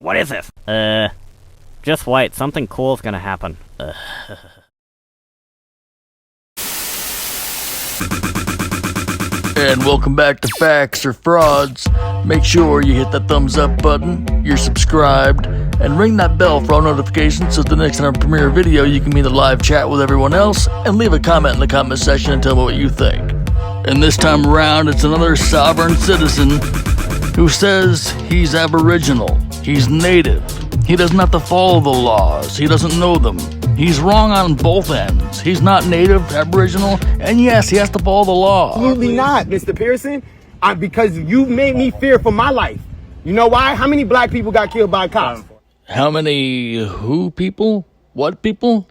What is this? Just wait. Something cool's gonna happen. And welcome back to Facts or Frauds. Make sure you hit that thumbs up button, you're subscribed, and ring that bell for all notifications so the next time I premiere a video you can be in the live chat with everyone else and leave a comment in the comment section and tell me what you think. And this time around it's another sovereign citizen who says he's Aboriginal, he's Native, he doesn't have to follow the laws, he doesn't know them. He's wrong on both ends. He's not Native, Aboriginal, and yes, he has to follow the law. Absolutely not, Mr. Pearson. Because you made me fear for my life. You know why? How many black people got killed by cops? How many who people? What people?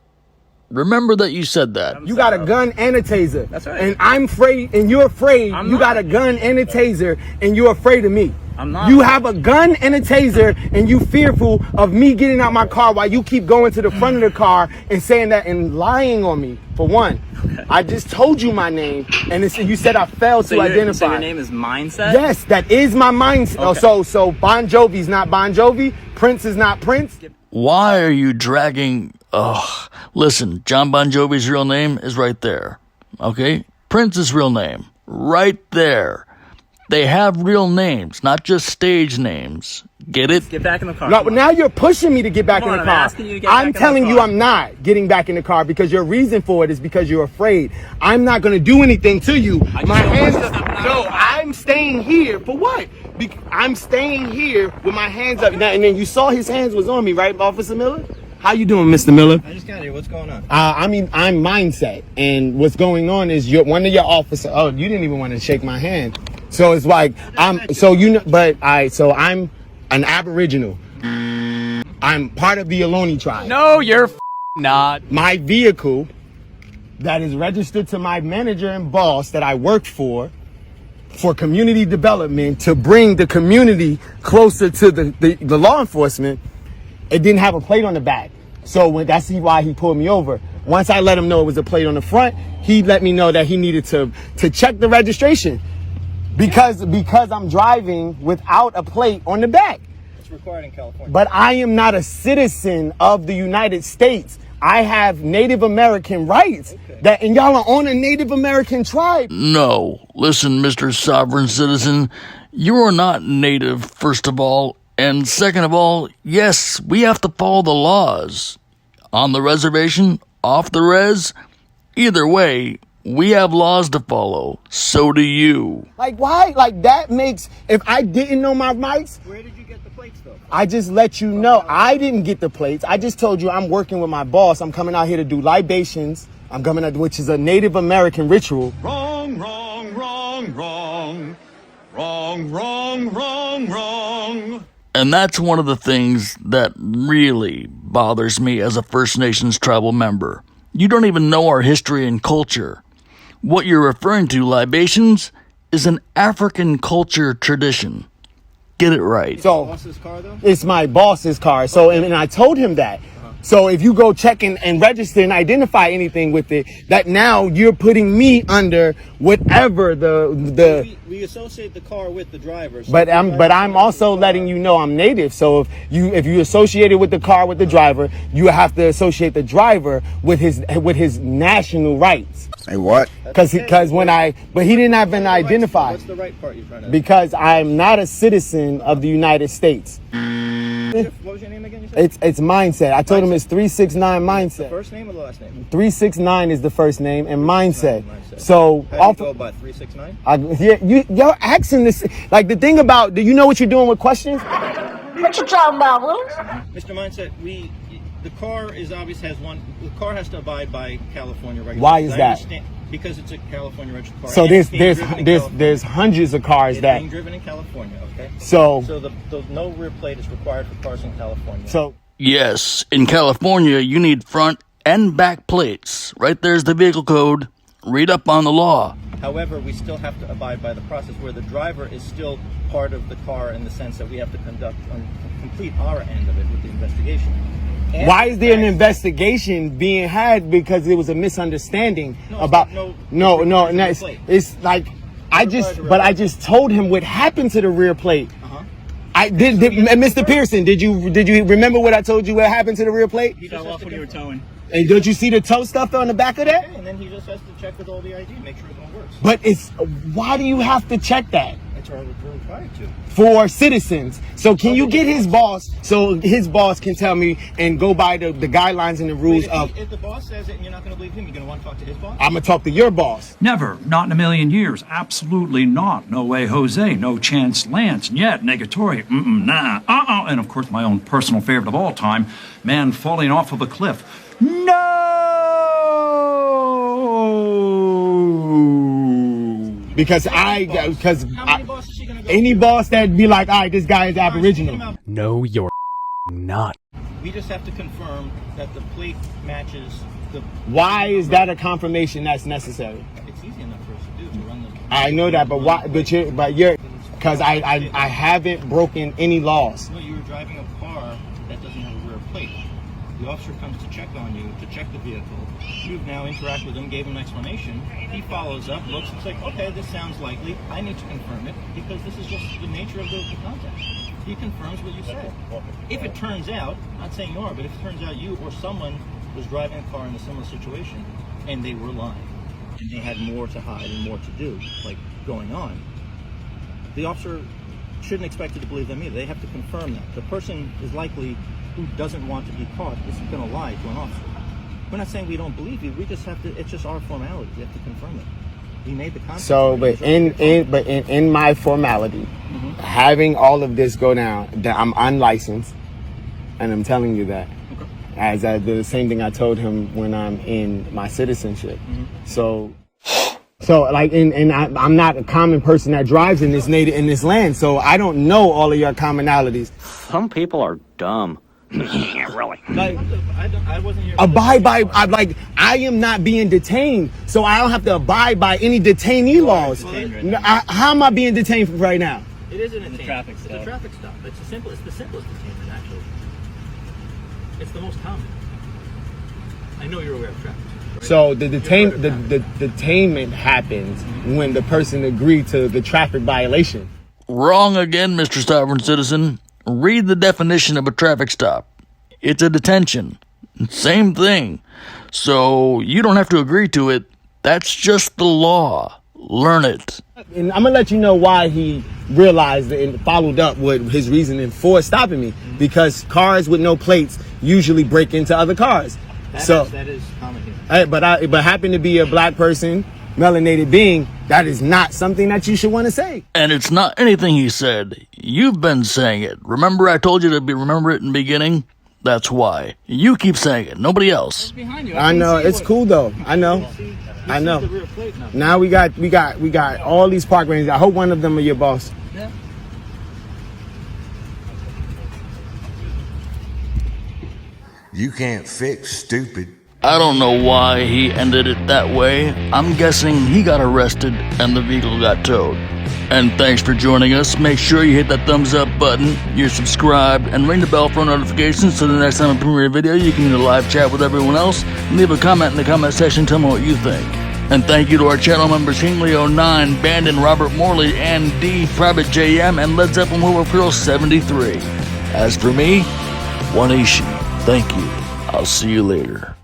Remember that you said that. You got a gun and a taser. That's right. And I'm afraid, and you're afraid. You got a gun and a taser, and you're afraid of me. I'm not. You have a gun and a taser, and you fearful of me getting out my car while you keep going to the front of the car and saying that and lying on me. For one, I just told you my name, and you said I failed to identify. So your name is Mindset? Yes, that is my mindset. Okay. So Bon Jovi's not Bon Jovi. Prince is not Prince. Why are you dragging... listen, John Bon Jovi's real name is right there. Okay? Prince's real name, right there. They have real names, not just stage names. Get it? Get back in the car. No, but now you're pushing me to get back in the car. I'm asking you to get back in the telling you car. I'm not getting back in the car because your reason for it is because you're afraid. I'm not going to do anything to you. My hands no, I'm staying here. For what? I'm staying here with my hands up. Now, and then you saw his hands was on me, right, Officer Miller? How you doing, Mr. Miller? I just got here. What's going on? I'm Mindset. And what's going on is one of your officers. Oh, you didn't even want to shake my hand. So it's like, I'm an Aboriginal. I'm part of the Ohlone tribe. No, you're not. My vehicle that is registered to my manager and boss that I work for community development to bring the community closer to the law enforcement, it didn't have a plate on the back. So that's why he pulled me over. Once I let him know it was a plate on the front, he let me know that he needed to check the registration. Because I'm driving without a plate on the back. It's required in California. But I am not a citizen of the United States. I have Native American rights. Okay. And y'all are on a Native American tribe. No. Listen, Mr. Sovereign Citizen, you are not Native, first of all. And second of all, yes, we have to follow the laws. On the reservation, off the res, either way, we have laws to follow. So do you. Like, why? Like, that makes... If I didn't know my rights... Where did you get the plates, though? I just let you know. I didn't get the plates. I just told you I'm working with my boss. I'm coming out here to do libations. I'm coming out, which is a Native American ritual. Wrong, wrong, wrong, wrong. Wrong, wrong, wrong, wrong. And that's one of the things that really bothers me as a First Nations tribal member. You don't even know our history and culture. What you're referring to, libations, is an African culture tradition. Get it right. So, Boss's car, though? It's my boss's car. So, and I told him that. So if you go check and register and identify anything with it, that now you're putting me under whatever We associate the car with the driver. So but I'm also letting you know I'm Native. So if you associate it with the car with the driver, you have to associate the driver with his national rights. Say what? But he didn't have an identify. What's the right part you're trying to... Because I'm not a citizen of the United States. What was your name again? You said? It's Mindset. I told him it's 369 Mindset. The first name or the last name? 369 is the first name and Mindset. So How do you go by 369? You're asking this. Like, the thing about, do you know what you're doing with questions? What you talking about, Willis? Mr. Mindset, the car is obvious the car has to abide by California regulations. Why is that? Because it's a California registered car. So and there's hundreds of cars it's that being driven in California, okay? So the no rear plate is required for cars in California. So Yes, in California, you need front and back plates. Right there's the vehicle code. Read up on the law. However, we still have to abide by the process where the driver is still part of the car in the sense that we have to complete our end of it with the investigation. And why is there an investigation being had? Because it was a misunderstanding about. It's like I just told him what happened to the rear plate. Mr. Pearson, did you remember what I told you? What happened to the rear plate? He fell off when you were towing. And don't you see the tow stuff on the back of that? Okay, and then he just has to check with all the ID, make sure it all works. But why do you have to check that? That's what we're required to. For citizens. So can you get his boss, so his boss can tell me and go by the guidelines and the rules of... If the boss says it and you're not going to believe him, you're going to want to talk to his boss? I'm going to talk to your boss. Never, not in a million years, absolutely not. No way, Jose, no chance, Lance, yet, negatory, nah, and of course my own personal favorite of all time, man falling off of a cliff. No! Because any boss that'd be like, all right, this guy is Aboriginal. No, you're not. We just have to confirm that the plate matches the... Why is that a confirmation that's necessary? It's easy enough for us to do, to run the... I know that, but why? But you're because I haven't broken any laws. No, you were driving a car that doesn't have a rear plate. The officer comes to check on you, to check the vehicle. You've now interacted with him, gave him an explanation. He follows up, looks, it's like, okay, this sounds likely. I need to confirm it because this is just the nature of the contact. He confirms what you said. If it turns out, not saying you are, but if it turns out you or someone was driving a car in a similar situation and they were lying and they had more to hide and more to do, like going on, the officer shouldn't expect you to believe them either. They have to confirm that. The person is likely who doesn't want to be caught isn't going to lie to an officer. We're not saying we don't believe you. We just have to. It's just our formality. We have to confirm it. We made the contact. So, but in my formality, having all of this go down, that I'm unlicensed, and I'm telling you that, as the same thing I told him when I'm in my citizenship. So like, I'm not a common person that drives in this land. So I don't know all of your commonalities. Some people are dumb. Yeah, really. Like, I wasn't here. Abide by, I am not being detained, so I don't have to abide by any detainee laws. How am I being detained right now? It isn't a traffic stop. It's a traffic stop. It's the simplest detainment, actually. It's the most common. I know you're aware of traffic. Right? So the detainment happens when the person agreed to the traffic violation. Wrong again, Mr. Sovereign Citizen. Read the definition of a traffic stop. It's a detention. Same thing. So you don't have to agree to it. That's just the law. Learn it. And I'm going to let you know why he realized and followed up with his reasoning for stopping me. Because cars with no plates usually break into other cars. That is common here. But happen to be a black person, melanated being, that is not something that you should want to say. And it's not anything he said. You've been saying it. Remember I told you to remember it in the beginning? That's why. You keep saying it. Nobody else. Behind you. I know. It's cool though. I know. Now we got all these park rangers. I hope one of them are your boss. Yeah. You can't fix stupid. I don't know why he ended it that way. I'm guessing he got arrested and the vehicle got towed. And thanks for joining us. Make sure you hit that thumbs up button, you're subscribed, and ring the bell for notifications so the next time I premiere a video you can live chat with everyone else and leave a comment in the comment section, tell me what you think. And thank you to our channel members Hingley09, Bandon, Robert Morley, and D, Private JM, and Led Zeppelin Warewolfgirl 73. As for me, wanìshi. Thank you. I'll see you later.